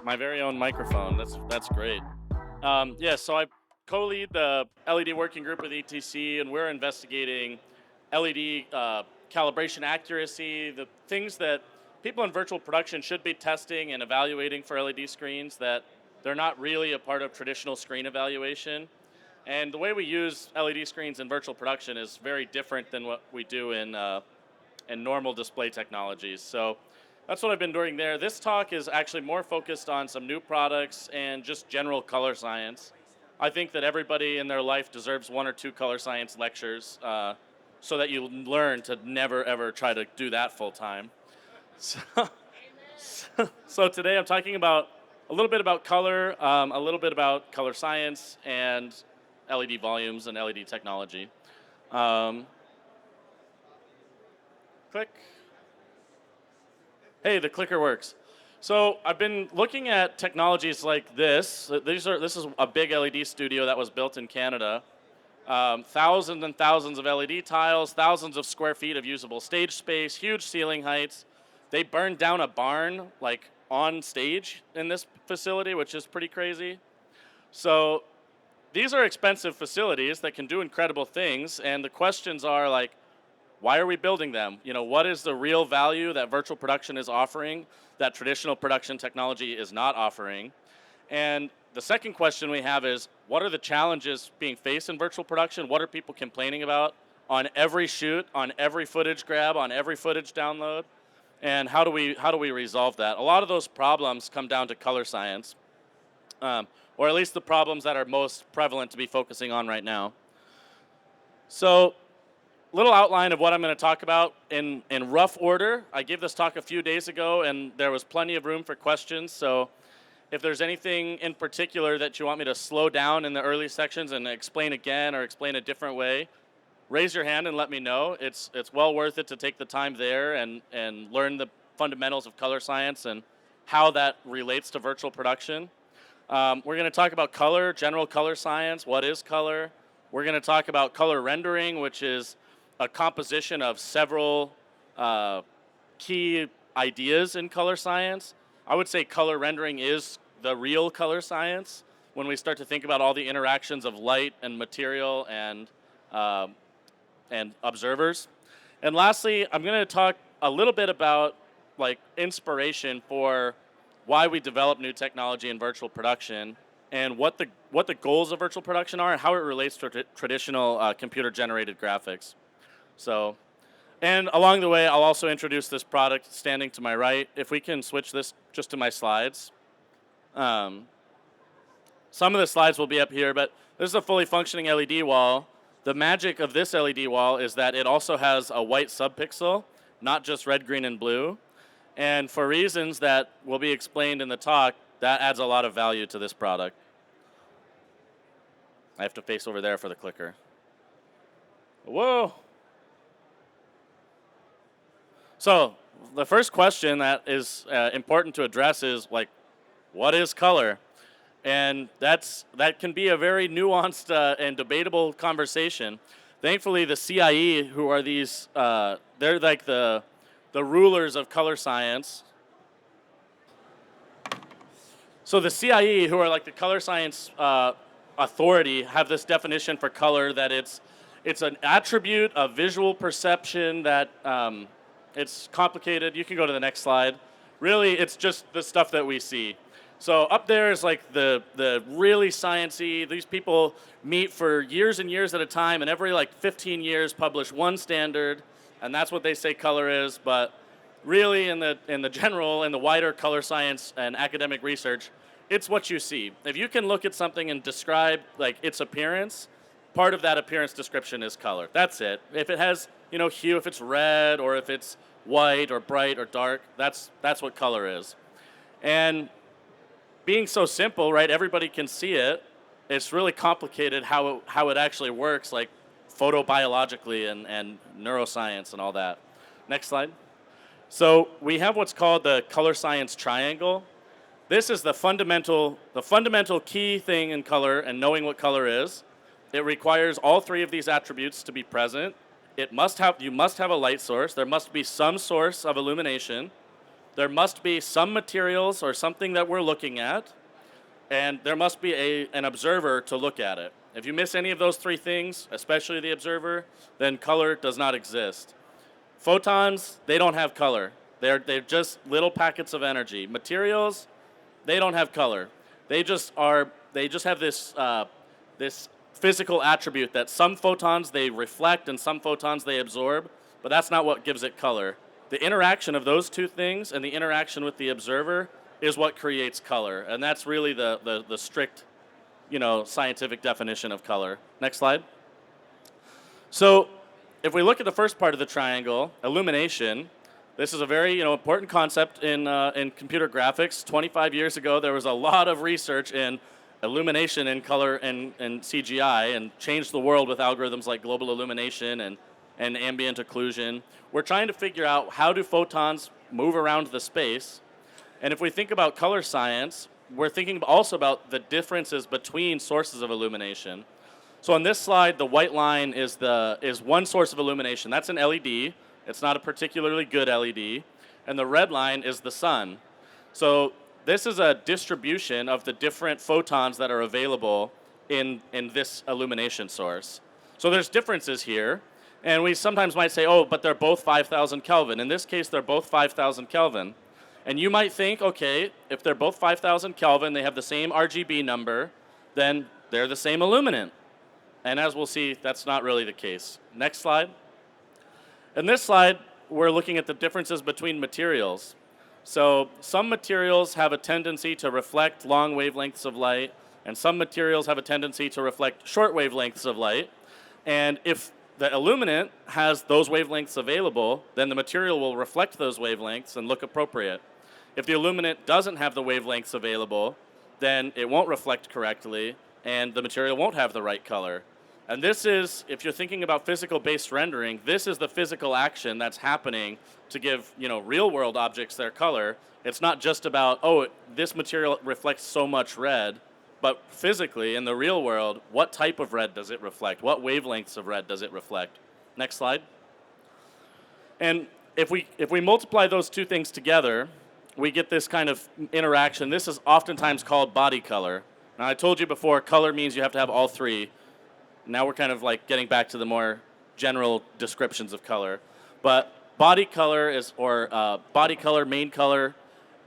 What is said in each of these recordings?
my very own microphone. That's great. Yeah, so I co-lead the LED working group with ETC, and we're investigating LED calibration accuracy, the things that people in virtual production should be testing and evaluating for LED screens that they're not really a part of traditional screen evaluation. And the way we use LED screens in virtual production is very different than what we do in normal display technologies. So that's what I've been doing there. This talk is actually more focused on some new products and just general color science. I think that everybody in their life deserves one or two color science lectures so that you learn to never ever try to do that full time. So, so today I'm talking about a little bit about color, a little bit about color science, and LED volumes and LED technology. Click. Hey, the clicker works. So I've been looking at technologies like this. This is a big LED studio that was built in Canada. Thousands and thousands of LED tiles, thousands of square feet of usable stage space, huge ceiling heights. They burned down a barn like on stage in this facility, which is pretty crazy. So these are expensive facilities that can do incredible things, and the questions are like, why are we building them? You know, what is the real value that virtual production is offering that traditional production technology is not offering? And the second question we have is, what are the challenges being faced in virtual production? What are people complaining about on every shoot, on every footage grab, on every footage download? And how do we resolve that? A lot of those problems come down to color science, or at least the problems that are most prevalent to be focusing on right now. So, little outline of what I'm going to talk about in rough order. I gave this talk a few days ago, and there was plenty of room for questions. So if there's anything in particular that you want me to slow down in the early sections and explain again or explain a different way, raise your hand and let me know. It's well worth it to take the time there and learn the fundamentals of color science and how that relates to virtual production. We're going to talk about color, general color science. What is color? We're going to talk about color rendering, which is a composition of several key ideas in color science. I would say color rendering is the real color science when we start to think about all the interactions of light and material and observers. And lastly, I'm going to talk a little bit about like inspiration for why we develop new technology in virtual production and what the goals of virtual production are and how it relates to traditional computer-generated graphics. So, and along the way, I'll also introduce this product standing to my right. If we can switch this just to my slides. Some of the slides will be up here, but this is a fully functioning LED wall. The magic of this LED wall is that it also has a white subpixel, not just red, green, and blue. And for reasons that will be explained in the talk, that adds a lot of value to this product. I have to face over there for the clicker. Whoa. So the first question that is important to address is like, what is color? And that can be a very nuanced and debatable conversation. Thankfully, the CIE, who are these, they're like the rulers of color science. So the CIE, who are like the color science authority, have this definition for color that it's an attribute of visual perception that it's complicated. You can go to the next slide. Really, it's just the stuff that we see. So up there is like the really sciencey. These people meet for years and years at a time, and every like 15 years publish one standard, and that's what they say color is. But really, in the general, in the wider color science and academic research, it's what you see. If you can look at something and describe like its appearance, part of that appearance description is color. That's it. If it has hue, if it's red or if it's white or bright or dark, that's what color is. And being so simple, right? Everybody can see it. It's really complicated how it actually works, like photobiologically and neuroscience and all that. Next slide. So we have what's called the color science triangle. This is the fundamental key thing in color and knowing what color is. It requires all three of these attributes to be present. You must have a light source. There must be some source of illumination. there must be some materials or something that we're looking at, and there must be an observer to look at it. If you miss any of those three things, especially the observer, then color does not exist. Photons, they don't have color. They're just little packets of energy. Materials, they don't have color. They just have this this physical attribute that some photons they reflect and some photons they absorb, but that's not what gives it color. The interaction of those two things and the interaction with the observer is what creates color, and that's really the strict, scientific definition of color. Next slide. So, if we look at the first part of the triangle, illumination, this is a very important concept in computer graphics. 25 years ago, there was a lot of research in illumination in color and CGI, and changed the world with algorithms like global illumination and ambient occlusion. We're trying to figure out how do photons move around the space. And if we think about color science, we're thinking also about the differences between sources of illumination. So on this slide, the white line is one source of illumination. That's an LED. It's not a particularly good LED. And the red line is the sun. So this is a distribution of the different photons that are available in this illumination source. So there's differences here. And we sometimes might say, oh, but they're both 5,000 Kelvin. In this case, they're both 5,000 Kelvin. And you might think, okay, if they're both 5,000 Kelvin, they have the same RGB number, then they're the same illuminant. And as we'll see, that's not really the case. Next slide. In this slide, we're looking at the differences between materials. So some materials have a tendency to reflect long wavelengths of light, and some materials have a tendency to reflect short wavelengths of light. And if the illuminant has those wavelengths available, then the material will reflect those wavelengths and look appropriate. If the illuminant doesn't have the wavelengths available, then it won't reflect correctly, and the material won't have the right color. And this is, if you're thinking about physical-based rendering, this is the physical action that's happening to give, real-world objects their color. It's not just about, oh, this material reflects so much red, but physically, in the real world, what type of red does it reflect? What wavelengths of red does it reflect? Next slide. And if we multiply those two things together, we get this kind of interaction. This is oftentimes called body color. Now, I told you before, color means you have to have all three. Now we're kind of like getting back to the more general descriptions of color. But body color body color, main color,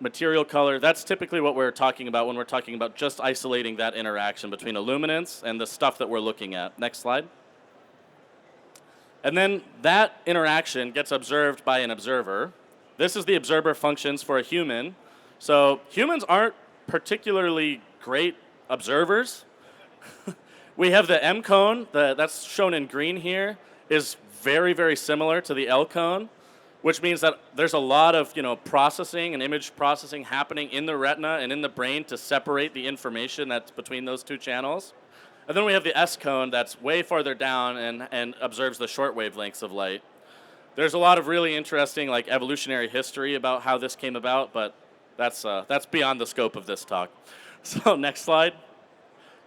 material color, that's typically what we're talking about when we're talking about just isolating that interaction between illuminants and the stuff that we're looking at. Next slide. And then that interaction gets observed by an observer. This is the observer functions for a human. So humans aren't particularly great observers. We have the M cone, that's shown in green here, is very, very similar to the L cone, which means that there's a lot of processing and image processing happening in the retina and in the brain to separate the information that's between those two channels. And then we have the S cone that's way farther down and observes the short wavelengths of light. There's a lot of really interesting evolutionary history about how this came about, but that's beyond the scope of this talk. So next slide.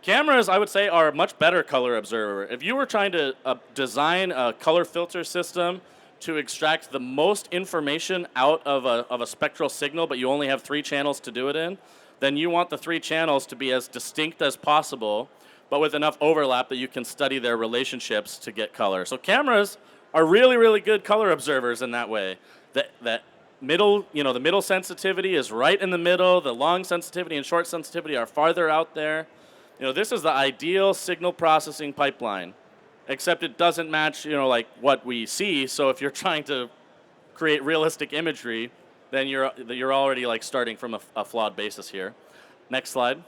Cameras, I would say, are a much better color observer. If you were trying to design a color filter system to extract the most information out of a spectral signal, but you only have 3 channels to do it in, then you want the 3 channels to be as distinct as possible, but with enough overlap that you can study their relationships to get color. So cameras are really, really good color observers in that way. The middle sensitivity is right in the middle. The long sensitivity and short sensitivity are farther out there. This is the ideal signal processing pipeline, except it doesn't match, what we see. So if you're trying to create realistic imagery, then you're already starting from a flawed basis here. Next slide.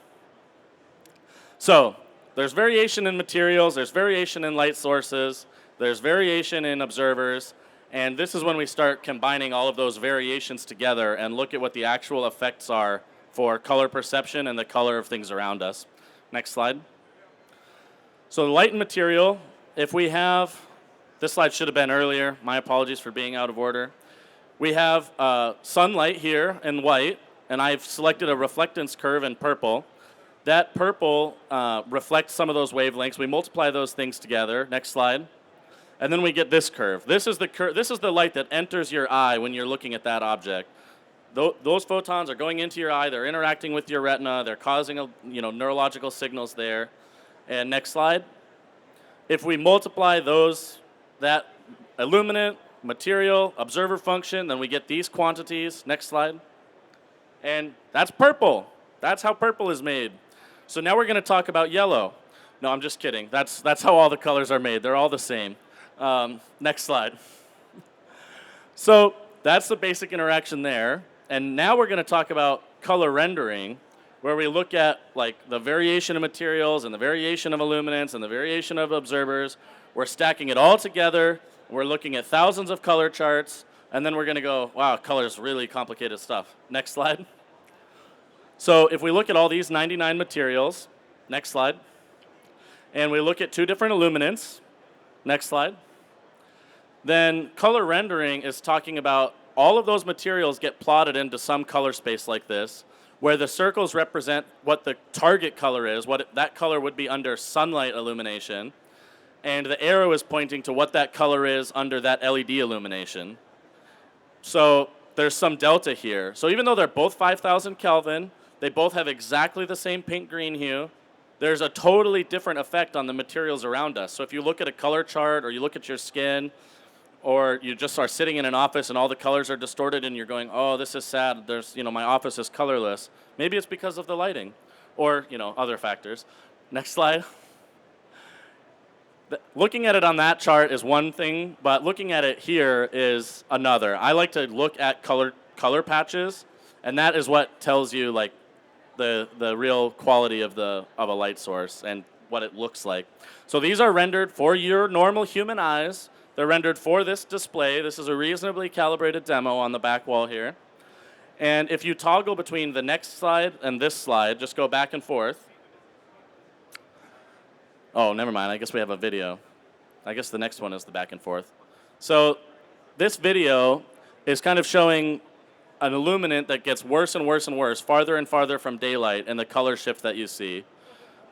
So there's variation in materials, there's variation in light sources, there's variation in observers, and this is when we start combining all of those variations together and look at what the actual effects are for color perception and the color of things around us. Next slide. So the light and material, if we have, this slide should have been earlier, my apologies for being out of order. We have sunlight here in white, and I've selected a reflectance curve in purple. That purple reflects some of those wavelengths. We multiply those things together. Next slide. And then we get this curve. This is the light that enters your eye when you're looking at that object. those photons are going into your eye, they're interacting with your retina, they're causing neurological signals there. And next slide. If we multiply that illuminant, material, observer function, then we get these quantities. Next slide. And that's purple. That's how purple is made. So now we're going to talk about yellow. No, I'm just kidding. That's how all the colors are made. They're all the same. Next slide. So that's the basic interaction there. And now we're going to talk about color rendering, where we look at like the variation of materials and the variation of illuminants and the variation of observers. We're stacking it all together. We're looking at thousands of color charts. And then we're going to go, wow, color is really complicated stuff. Next slide. So if we look at all these 99 materials, next slide, and we look at 2 different illuminants, next slide, then color rendering is talking about all of those materials get plotted into some color space like this, where the circles represent what the target color is, that color would be under sunlight illumination, and the arrow is pointing to what that color is under that LED illumination. So there's some delta here. So even though they're both 5,000 Kelvin, they both have exactly the same pink green hue, there's a totally different effect on the materials around us. So if you look at a color chart or you look at your skin, or you just are sitting in an office and all the colors are distorted and you're going, oh, this is sad, my office is colorless. Maybe it's because of the lighting or, other factors. Next slide. Looking at it on that chart is one thing, but looking at it here is another. I like to look at color patches, and that is what tells you like the real quality of a light source and what it looks like. So these are rendered for your normal human eyes. They're rendered for this display. This is a reasonably calibrated demo on the back wall here. And if you toggle between the next slide and this slide, just go back and forth. Oh, never mind. I guess we have a video. I guess the next one is the back and forth. So this video is kind of showing an illuminant that gets worse and worse and worse, farther and farther from daylight, and the color shift that you see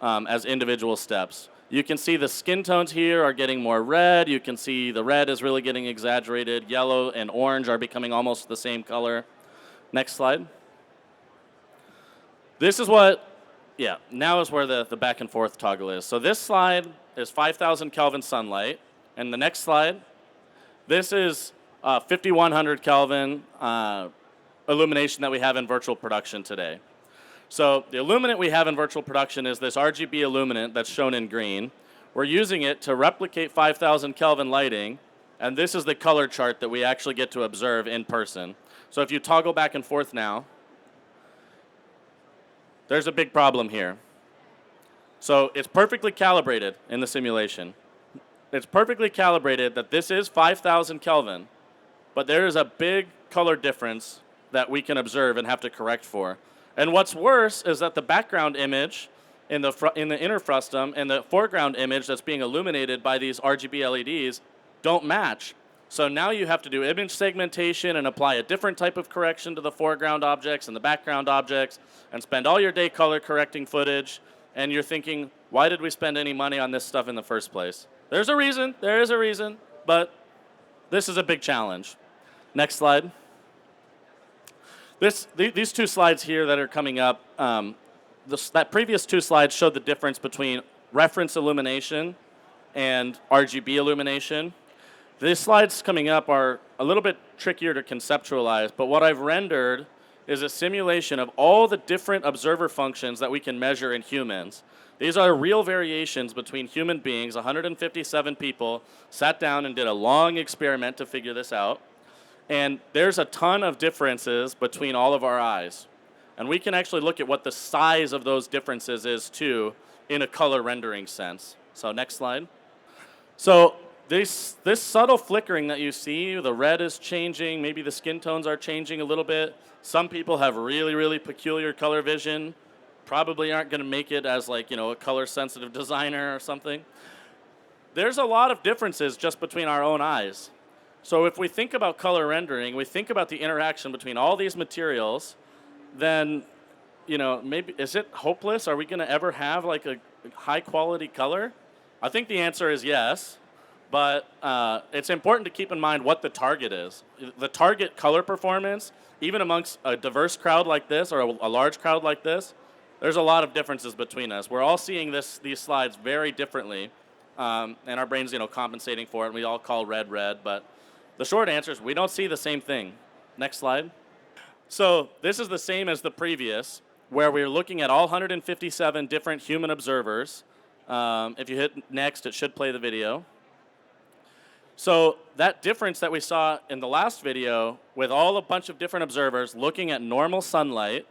as individual steps. You can see the skin tones here are getting more red. You can see the red is really getting exaggerated. Yellow and orange are becoming almost the same color. Next slide. This is now is where the back and forth toggle is. So this slide is 5,000 Kelvin sunlight. And the next slide, this is 5,100 Kelvin illumination that we have in virtual production today. So the illuminant we have in virtual production is this RGB illuminant that's shown in green. We're using it to replicate 5,000 Kelvin lighting, and this is the color chart that we actually get to observe in person. So if you toggle back and forth now, there's a big problem here. So it's perfectly calibrated in the simulation. It's perfectly calibrated that this is 5,000 Kelvin, but there is a big color difference that we can observe and have to correct for. And what's worse is that the background image in the inner frustum and the foreground image that's being illuminated by these RGB LEDs don't match. So now you have to do image segmentation and apply a different type of correction to the foreground objects and the background objects and spend all your day color correcting footage. And you're thinking, why did we spend any money on this stuff in the first place? There is a reason, but this is a big challenge. Next slide. These 2 slides here that are coming up, that previous 2 slides showed the difference between reference illumination and RGB illumination. These slides coming up are a little bit trickier to conceptualize, but what I've rendered is a simulation of all the different observer functions that we can measure in humans. These are real variations between human beings. 157 people sat down and did a long experiment to figure this out. And there's a ton of differences between all of our eyes. And we can actually look at what the size of those differences is, too, in a color rendering sense. So next slide. So this subtle flickering that you see, the red is changing, maybe the skin tones are changing a little bit. Some people have really, really peculiar color vision, probably aren't going to make it as a color-sensitive designer or something. There's a lot of differences just between our own eyes. So if we think about color rendering, we think about the interaction between all these materials, then, maybe, is it hopeless? Are we going to ever have a high quality color? I think the answer is yes, but it's important to keep in mind what the target is. The target color performance, even amongst a diverse crowd like this or a large crowd like this, there's a lot of differences between us. We're all seeing these slides very differently, and our brain's compensating for it, and we all call red red, but the short answer is we don't see the same thing. Next slide. So this is the same as the previous, where we're looking at all 157 different human observers. If you hit next, it should play the video. So that difference that we saw in the last video with a bunch of different observers looking at normal sunlight,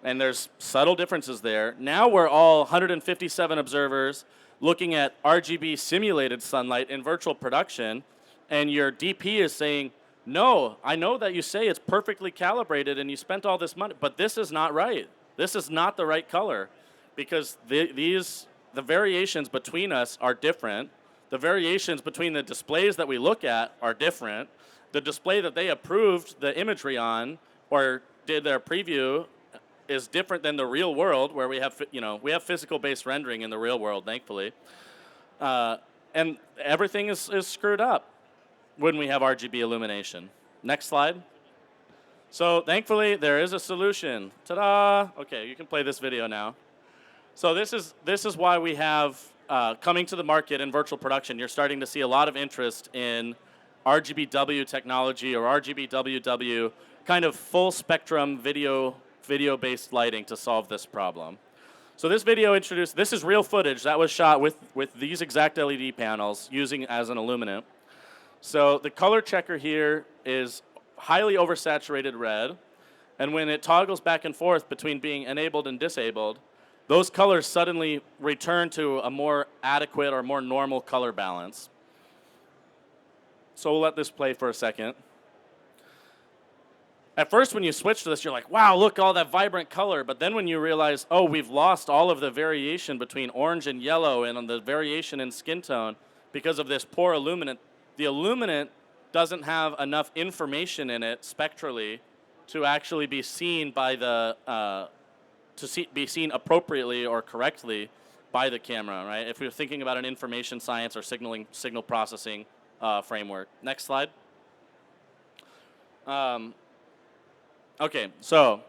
and there's subtle differences there. Now we're all 157 observers looking at RGB simulated sunlight in virtual production, and your DP is saying, no, I know that you say it's perfectly calibrated and you spent all this money, but this is not right. This is not the right color, because the variations between us are different. The variations between the displays that we look at are different. The display that they approved the imagery on or did their preview is different than the real world, where we have physical-based rendering in the real world, thankfully, and everything is screwed up when we have RGB illumination. Next slide. So thankfully, there is a solution. Ta-da! Okay, you can play this video now. So this is why we have coming to the market in virtual production. You're starting to see a lot of interest in RGBW technology or RGBWW, kind of full spectrum video-based lighting to solve this problem. So this video this is real footage that was shot with these exact LED panels using as an illuminant. So the color checker here is highly oversaturated red, and when it toggles back and forth between being enabled and disabled, those colors suddenly return to a more adequate or more normal color balance. So we'll let this play for a second. At first, when you switch to this, you're like, wow, look, all that vibrant color. But then when you realize, oh, we've lost all of the variation between orange and yellow and on the variation in skin tone because of this poor illuminant, the illuminant doesn't have enough information in it spectrally to actually be seen by be seen appropriately or correctly by the camera, right? If we're thinking about an information science or signal processing framework. Next slide. Okay, so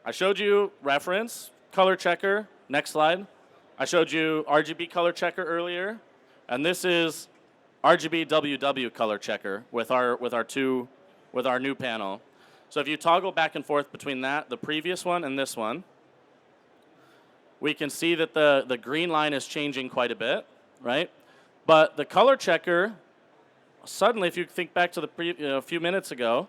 I showed you reference, color checker. Next slide. I showed you RGB color checker earlier, and this is RGBW color checker with our new panel. So if you toggle back and forth between the previous one and this one, we can see that the green line is changing quite a bit, right? But the color checker, suddenly, if you think back to a few minutes ago,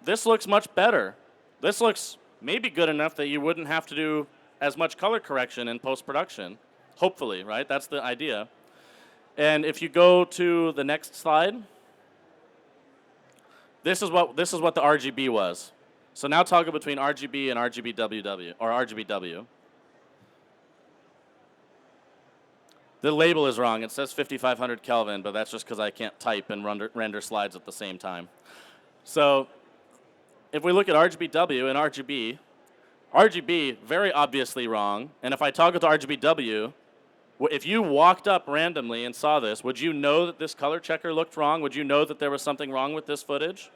this looks much better. This looks maybe good enough that you wouldn't have to do as much color correction in post-production, hopefully, right? That's the idea. And if you go to the next slide, this is what the RGB was. So now toggle between RGB and RGBWW or RGBW. The label is wrong. It says 5500 Kelvin, but that's just because I can't type and render slides at the same time. So if we look at RGBW and RGB, very obviously wrong. And if I toggle to RGBW, if you walked up randomly and saw this, would you know that this color checker looked wrong? Would you know that there was something wrong with this footage?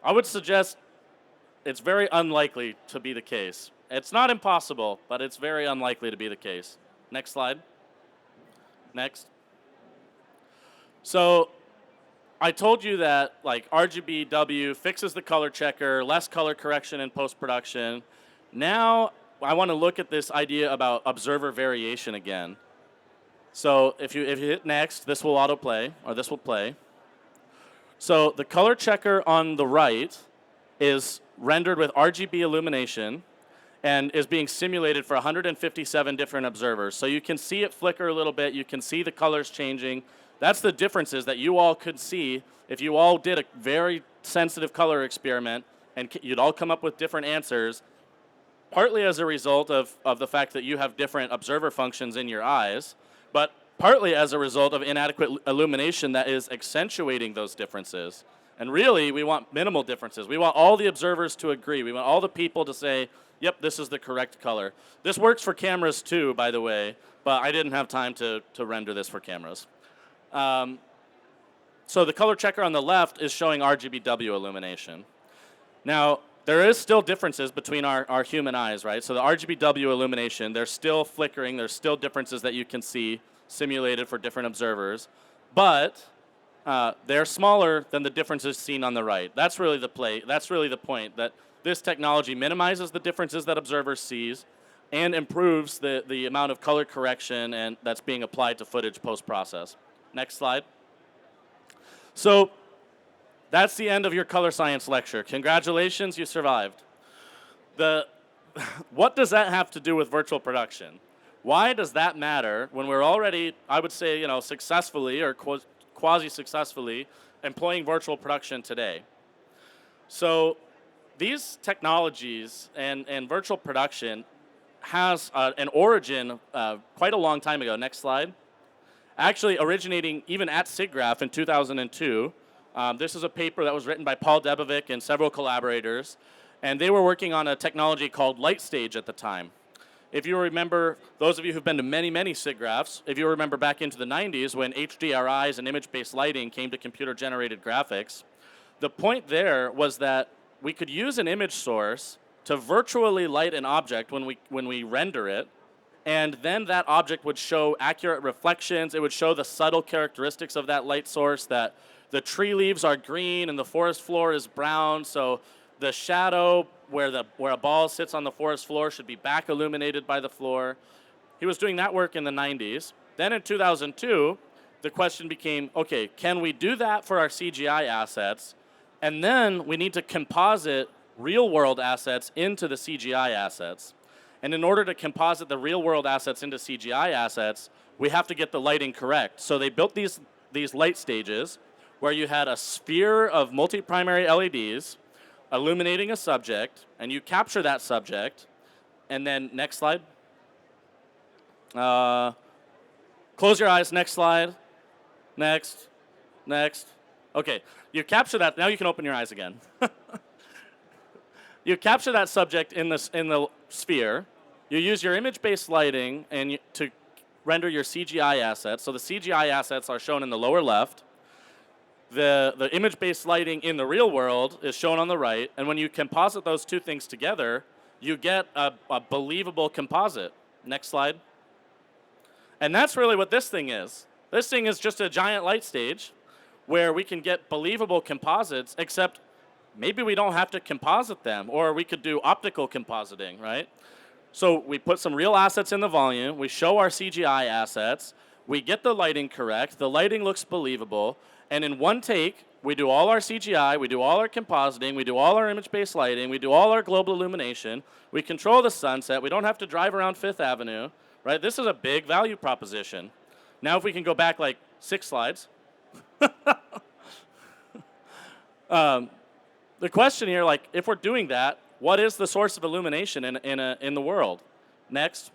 I would suggest it's very unlikely to be the case. It's not impossible, but it's very unlikely to be the case. Next slide. Next. So I told you that like RGBW fixes the color checker, less color correction in post-production. Now I want to look at this idea about observer variation again. So if you hit next, this will autoplay, or this will play. So the color checker on the right is rendered with RGB illumination and is being simulated for 157 different observers. So you can see it flicker a little bit. You can see the colors changing. That's the differences that you all could see if you all did a very sensitive color experiment, and you'd all come up with different answers, partly as a result of the fact that you have different observer functions in your eyes, but partly as a result of inadequate illumination that is accentuating those differences. And really, we want minimal differences. We want all the observers to agree. We want all the people to say, yep, this is the correct color. This works for cameras too, by the way, but I didn't have time to render this for cameras. So the color checker on the left is showing RGBW illumination. Now, there is still differences between our human eyes, right? So the RGBW illumination, they're still flickering. There's still differences that you can see simulated for different observers. But they're smaller than the differences seen on the right. That's really the point, that this technology minimizes the differences that observers sees and improves the amount of color correction and that's being applied to footage post-process. Next slide. So that's the end of your color science lecture. Congratulations, you survived. What does that have to do with virtual production? Why does that matter when we're already, I would say, successfully or quasi-successfully employing virtual production today? So these technologies and virtual production has an origin quite a long time ago. Next slide. Actually originating even at Siggraph in 2002. This is a paper that was written by Paul Debovic and several collaborators, and they were working on a technology called light stage at the time. If you remember, those of you who've been to many, many Siggraphs, if you remember back into the 90s when HDRIs and image-based lighting came to computer-generated graphics, the point there was that we could use an image source to virtually light an object when we render it, and then that object would show accurate reflections. It would show the subtle characteristics of that light source, that the tree leaves are green and the forest floor is brown, so the shadow where a ball sits on the forest floor should be back illuminated by the floor. He was doing that work in the 90s. Then in 2002, the question became, okay, can we do that for our CGI assets? And then we need to composite real-world assets into the CGI assets. And in order to composite the real-world assets into CGI assets, we have to get the lighting correct. So they built these light stages where you had a sphere of multi-primary LEDs illuminating a subject, and you capture that subject, and then next slide. Close your eyes, next slide. Next. Okay, you capture that, now you can open your eyes again. You capture that subject in the sphere. You use your image-based lighting to render your CGI assets. So the CGI assets are shown in the lower left. The image-based lighting in the real world is shown on the right. And when you composite those two things together, you get a believable composite. Next slide. And that's really what this thing is. This thing is just a giant light stage where we can get believable composites, except maybe we don't have to composite them, or we could do optical compositing, right? So we put some real assets in the volume, we show our CGI assets, we get the lighting correct, the lighting looks believable, and in one take, we do all our CGI, we do all our compositing, we do all our image-based lighting, we do all our global illumination, we control the sunset, we don't have to drive around Fifth Avenue, right? This is a big value proposition. Now if we can go back like 6 slides. The question here, like, if we're doing that, what is the source of illumination in the world? Next.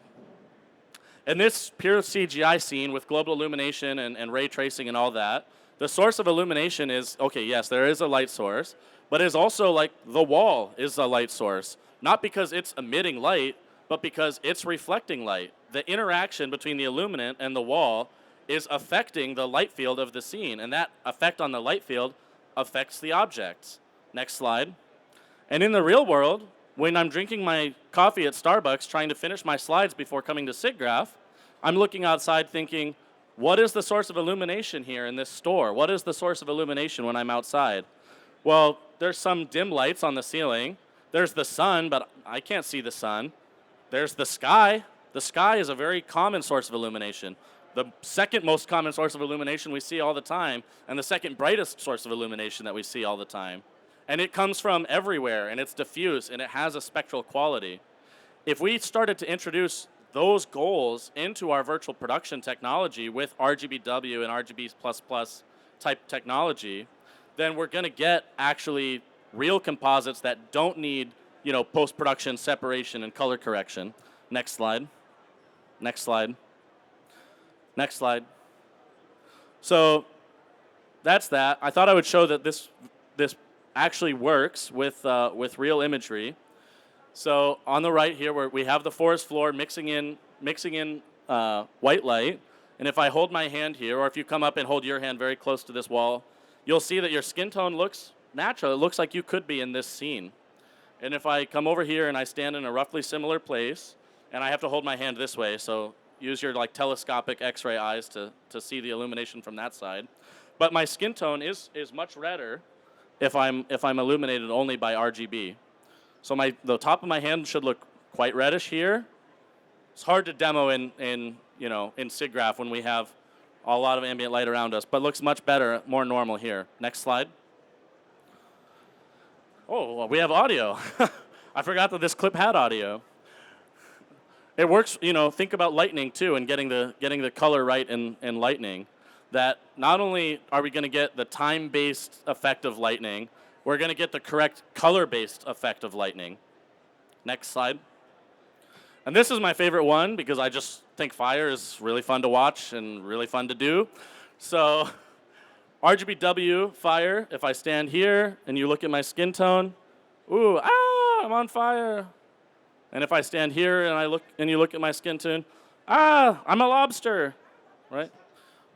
In this pure CGI scene with global illumination and ray tracing and all that, the source of illumination is, okay, yes, there is a light source, but it's also like the wall is a light source. Not because it's emitting light, but because it's reflecting light. The interaction between the illuminant and the wall is affecting the light field of the scene, and that effect on the light field affects the objects. Next slide. And in the real world, when I'm drinking my coffee at Starbucks trying to finish my slides before coming to Siggraph, I'm looking outside thinking, what is the source of illumination here in this store? What is the source of illumination when I'm outside? Well, there's some dim lights on the ceiling. There's the sun, but I can't see the sun. There's the sky. The sky is a very common source of illumination. The second most common source of illumination we see all the time, and the second brightest source of illumination that we see all the time. And it comes from everywhere, and it's diffuse, and it has a spectral quality. If we started to introduce those goals into our virtual production technology with RGBW and RGB++ type technology, then we're going to get actually real composites that don't need, post-production separation and color correction. Next slide. Next slide. Next slide. So that's that. I thought I would show that this actually works with real imagery. So on the right here, where we have the forest floor mixing in white light, And if I hold my hand here, or if you come up and hold your hand very close to this wall, you'll see that your skin tone looks natural. It looks like you could be in this scene. And if I come over here and I stand in a roughly similar place, and I have to hold my hand this way, so use your like telescopic X-ray eyes to see the illumination from that side. But my skin tone is much redder if I'm illuminated only by RGB. So the top of my hand should look quite reddish here. It's hard to demo in Siggraph when we have a lot of ambient light around us, but looks much better, more normal here. Next slide. Oh, well, we have audio. I forgot that this clip had audio. It works, think about lightning too, and getting the color right in lightning. That not only are we going to get the time-based effect of lightning, we're going to get the correct color-based effect of lightning. Next slide. And this is my favorite one because I just think fire is really fun to watch and really fun to do. So RGBW fire, if I stand here and you look at my skin tone, ooh, I'm on fire. And if I stand here and you look at my skin tone, I'm a lobster, right?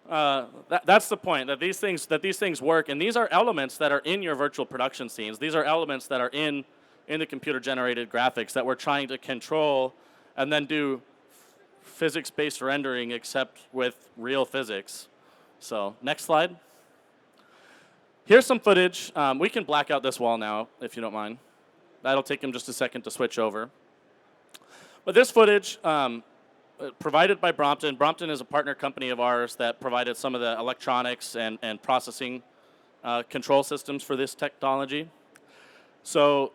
That's the point, that these things work, and these are elements that are in your virtual production scenes. These are elements that are in the computer-generated graphics that we're trying to control and then do physics-based rendering except with real physics. So next slide. Here's some footage. We can black out this wall now, if you don't mind. That'll take him just a second to switch over. But this footage, provided by Brompton. Brompton is a partner company of ours that provided some of the electronics and processing control systems for this technology. So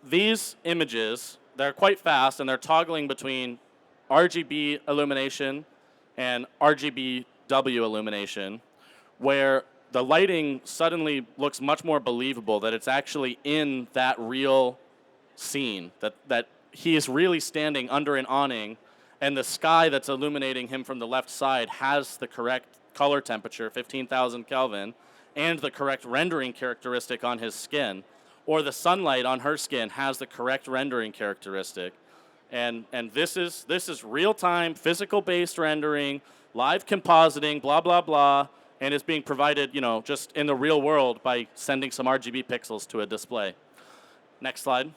these images, they're quite fast, and they're toggling between RGB illumination and RGBW illumination, where the lighting suddenly looks much more believable, that it's actually in that real scene, that he is really standing under an awning, and the sky that's illuminating him from the left side has the correct color temperature, 15,000 Kelvin, and the correct rendering characteristic on his skin, or the sunlight on her skin has the correct rendering characteristic. And this is real-time, physical-based rendering, live compositing, blah, blah, blah, and it's being provided, just in the real world by sending some RGB pixels to a display. Next slide.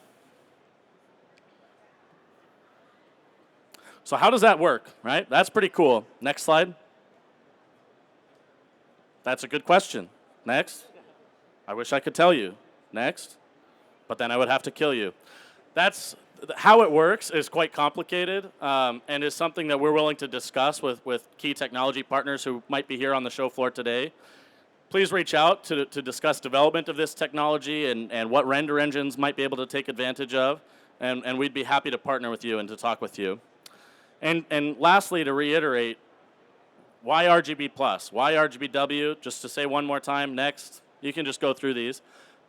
So how does that work, right? That's pretty cool. Next slide. That's a good question. Next. I wish I could tell you. Next. But then I would have to kill you. That's how it works is quite complicated and is something that we're willing to discuss with key technology partners who might be here on the show floor today. Please reach out to discuss development of this technology and what render engines might be able to take advantage of. And we'd be happy to partner with you and to talk with you. And lastly, to reiterate, why RGB+? Why RGBW? Just to say one more time, next. You can just go through these.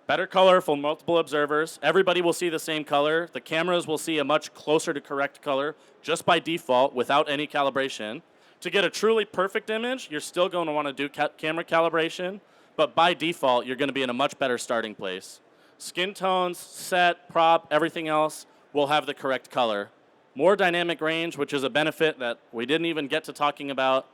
Better color for multiple observers. Everybody will see the same color. The cameras will see a much closer to correct color just by default without any calibration. To get a truly perfect image, you're still going to want to do camera calibration, but by default, you're going to be in a much better starting place. Skin tones, set, prop, everything else will have the correct color. More dynamic range, which is a benefit that we didn't even get to talking about.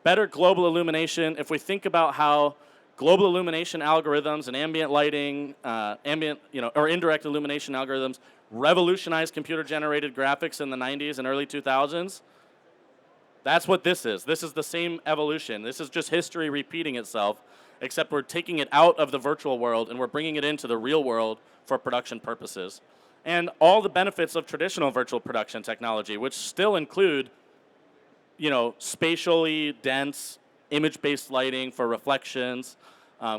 Better global illumination. If we think about how global illumination algorithms and ambient lighting, or indirect illumination algorithms revolutionized computer-generated graphics in the 90s and early 2000s, that's what this is. This is the same evolution. This is just history repeating itself, except we're taking it out of the virtual world and we're bringing it into the real world for production purposes. And all the benefits of traditional virtual production technology, which still include, spatially dense, image-based lighting for reflections,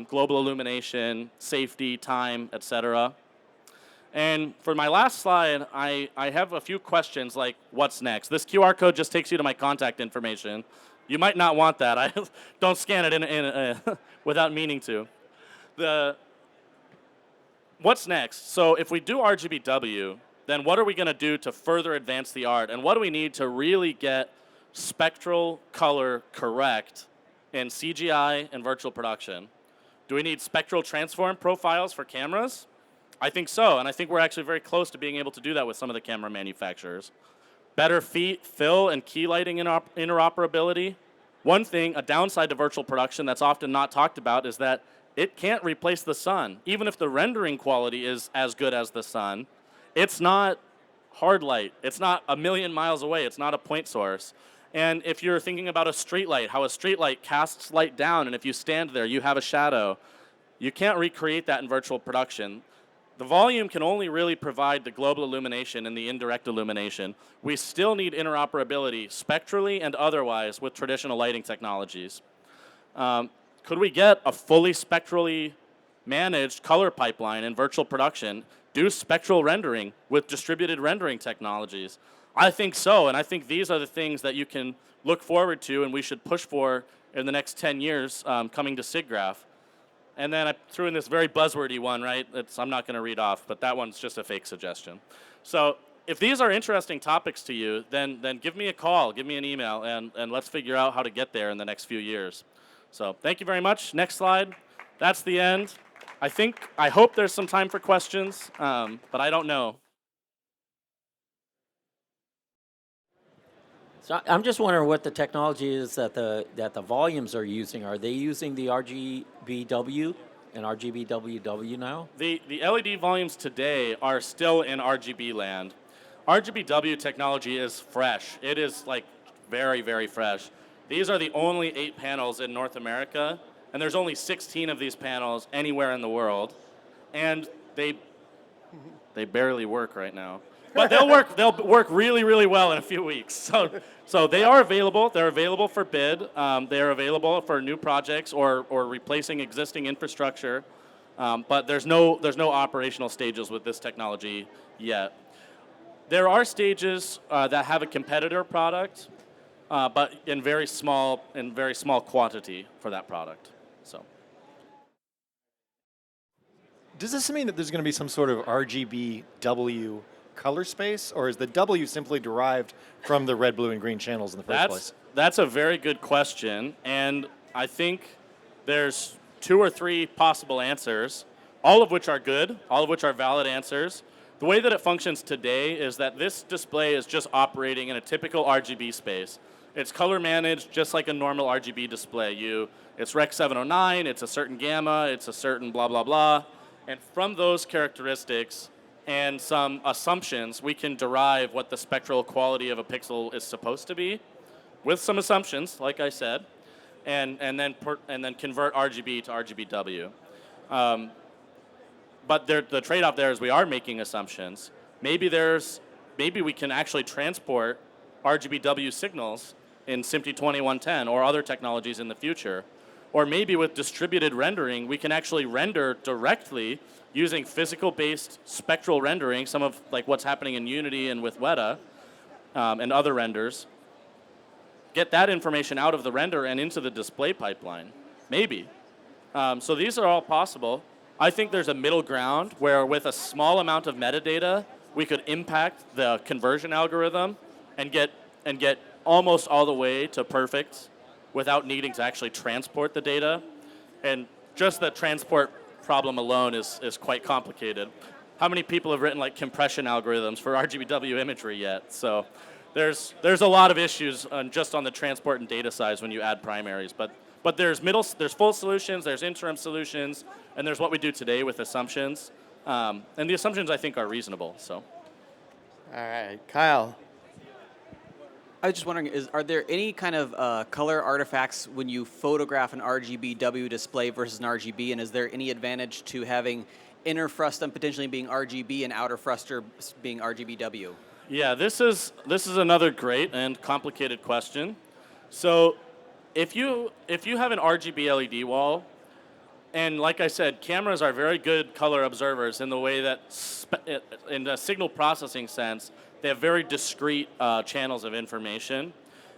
global illumination, safety, time, etc. And for my last slide, I have a few questions like, what's next? This QR code just takes you to my contact information. You might not want that. I don't scan it without meaning to. What's next? So if we do RGBW, then what are we going to do to further advance the art? And what do we need to really get spectral color correct in CGI and virtual production? Do we need spectral transform profiles for cameras? I think so, and I think we're actually very close to being able to do that with some of the camera manufacturers. Better fill and key lighting interoperability. One thing, a downside to virtual production that's often not talked about is that it can't replace the sun. Even if the rendering quality is as good as the sun, it's not hard light. It's not a million miles away. It's not a point source. And if you're thinking about a street light, how a street light casts light down, and if you stand there, you have a shadow, you can't recreate that in virtual production. The volume can only really provide the global illumination and the indirect illumination. We still need interoperability, spectrally and otherwise, with traditional lighting technologies. Could we get a fully spectrally managed color pipeline in virtual production, do spectral rendering with distributed rendering technologies? I think so, and I think these are the things that you can look forward to and we should push for in the next 10 years coming to Siggraph. And then I threw in this very buzzwordy one, right? I'm not going to read off, but that one's just a fake suggestion. So if these are interesting topics to you, then give me a call, give me an email, and let's figure out how to get there in the next few years. So thank you very much. Next slide. That's the end. I hope there's some time for questions, but I don't know. So I'm just wondering what the technology is that the volumes are using. Are they using the RGBW and RGBWW now? The LED volumes today are still in RGB land. RGBW technology is fresh. It is like very, very fresh. These are the only 8 panels in North America, and there's only 16 of these panels anywhere in the world, and they barely work right now. But they'll work really, really well in a few weeks. So they are available. They're available for bid. They are available for new projects or replacing existing infrastructure. But there's no operational stages with this technology yet. There are stages that have a competitor product, but in very small quantity for that product. So. Does this mean that there's going to be some sort of RGBW color space, or is the W simply derived from the red, blue, and green channels in the first place? That's a very good question, and I think there's 2 or 3 possible answers, all of which are good, all of which are valid answers. The way that it functions today is that this display is just operating in a typical RGB space. It's color managed just like a normal RGB display. It's Rec 709, it's a certain gamma, it's a certain blah, blah, blah, and from those characteristics and some assumptions, we can derive what the spectral quality of a pixel is supposed to be, with some assumptions, like I said, and then convert RGB to RGBW. But the trade-off there is we are making assumptions. Maybe we can actually transport RGBW signals in SMPTE 2110 or other technologies in the future. Or maybe with distributed rendering, we can actually render directly using physical-based spectral rendering, some of like what's happening in Unity and with Weta and other renders. Get that information out of the render and into the display pipeline. Maybe. So these are all possible. I think there's a middle ground where with a small amount of metadata, we could impact the conversion algorithm and get almost all the way to perfect without needing to actually transport the data. And just the transport problem alone is quite complicated. How many people have written like compression algorithms for RGBW imagery yet? So there's a lot of issues just on the transport and data size when you add primaries. But there's full solutions, there's interim solutions, and there's what we do today with assumptions. And the assumptions I think are reasonable. So. All right, Kyle. I was just wondering, are there any kind of color artifacts when you photograph an RGBW display versus an RGB, and is there any advantage to having inner frustum potentially being RGB and outer frustum being RGBW? Yeah, this is another great and complicated question. So if you have an RGB LED wall, and like I said, cameras are very good color observers in the way that in a signal processing sense, they have very discrete channels of information.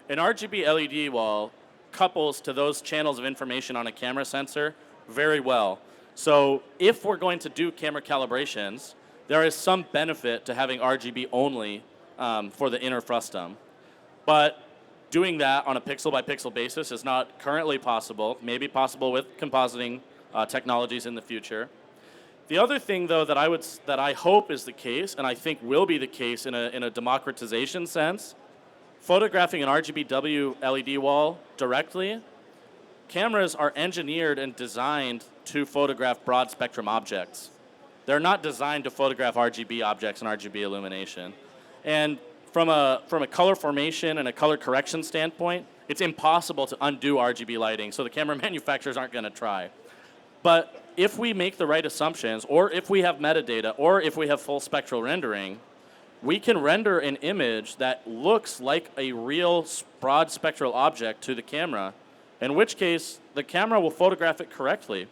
An RGB LED wall couples to those channels of information on a camera sensor very well. So if we're going to do camera calibrations, there is some benefit to having RGB only for the inner frustum. But doing that on a pixel-by-pixel basis is not currently possible, maybe possible with compositing technologies in the future. The other thing, though, that I hope is the case, and I think will be the case in a democratization sense, photographing an RGBW LED wall directly, cameras are engineered and designed to photograph broad spectrum objects. They're not designed to photograph RGB objects and RGB illumination. And from a color formation and a color correction standpoint, it's impossible to undo RGB lighting, so the camera manufacturers aren't going to try. But if we make the right assumptions, or if we have metadata, or if we have full spectral rendering, we can render an image that looks like a real broad spectral object to the camera, in which case the camera will photograph it correctly.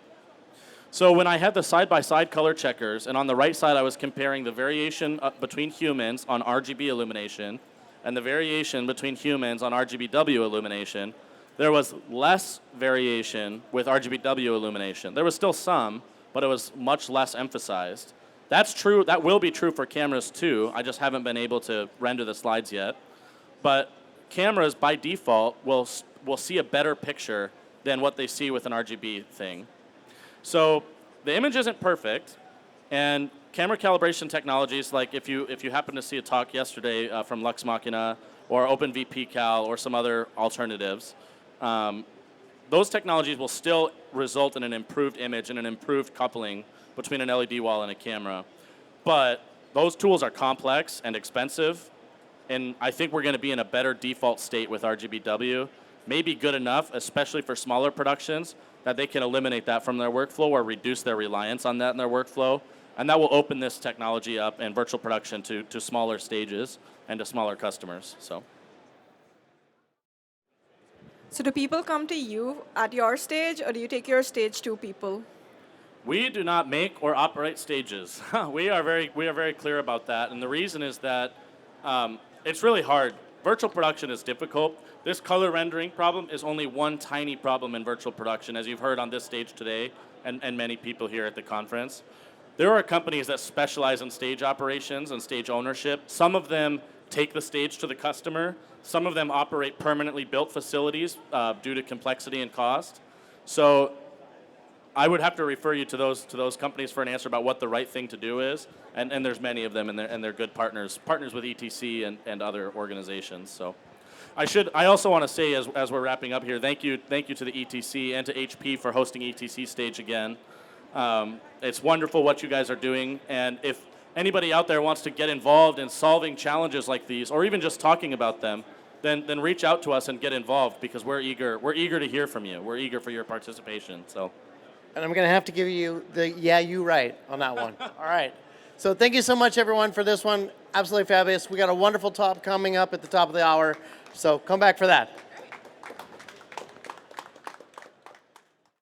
So when I had the side-by-side color checkers, and on the right side I was comparing the variation between humans on RGB illumination and the variation between humans on RGBW illumination, there was less variation with RGBW illumination. There was still some, but it was much less emphasized. That's true. That will be true for cameras too. I just haven't been able to render the slides yet. But cameras, by default, will see a better picture than what they see with an RGB thing. So the image isn't perfect, and camera calibration technologies, like if you happen to see a talk yesterday from Lux Machina or OpenVP Cal or some other alternatives, those technologies will still result in an improved image and an improved coupling between an LED wall and a camera. But those tools are complex and expensive, and I think we're going to be in a better default state with RGBW. Maybe good enough, especially for smaller productions, that they can eliminate that from their workflow or reduce their reliance on that in their workflow. And that will open this technology up in virtual production to smaller stages and to smaller customers. So do people come to you at your stage, or do you take your stage to people? we do not make or operate stages. We are very clear about that. And the reason is that it's really hard. Virtual production is difficult. This color rendering problem is only one tiny problem in virtual production, as you've heard on this stage today and many people here at the conference. There are companies that specialize in stage operations and stage ownership. Some of them take the stage to the customer. Some of them operate permanently built facilities due to complexity and cost. So I would have to refer you to those companies for an answer about what the right thing to do is. And there's many of them, and they're good partners with ETC and other organizations. So I also want to say, as we're wrapping up here, thank you to the ETC and to HP for hosting ETC stage again. It's wonderful what you guys are doing, and if anybody out there wants to get involved in solving challenges like these, or even just talking about them, then reach out to us and get involved, because we're eager to hear from you. We're eager for your participation. So. And I'm going to have to give you the yeah, you right on that one. All right. So thank you so much, everyone, for this one. Absolutely fabulous. We got a wonderful talk coming up at the top of the hour. So come back for that.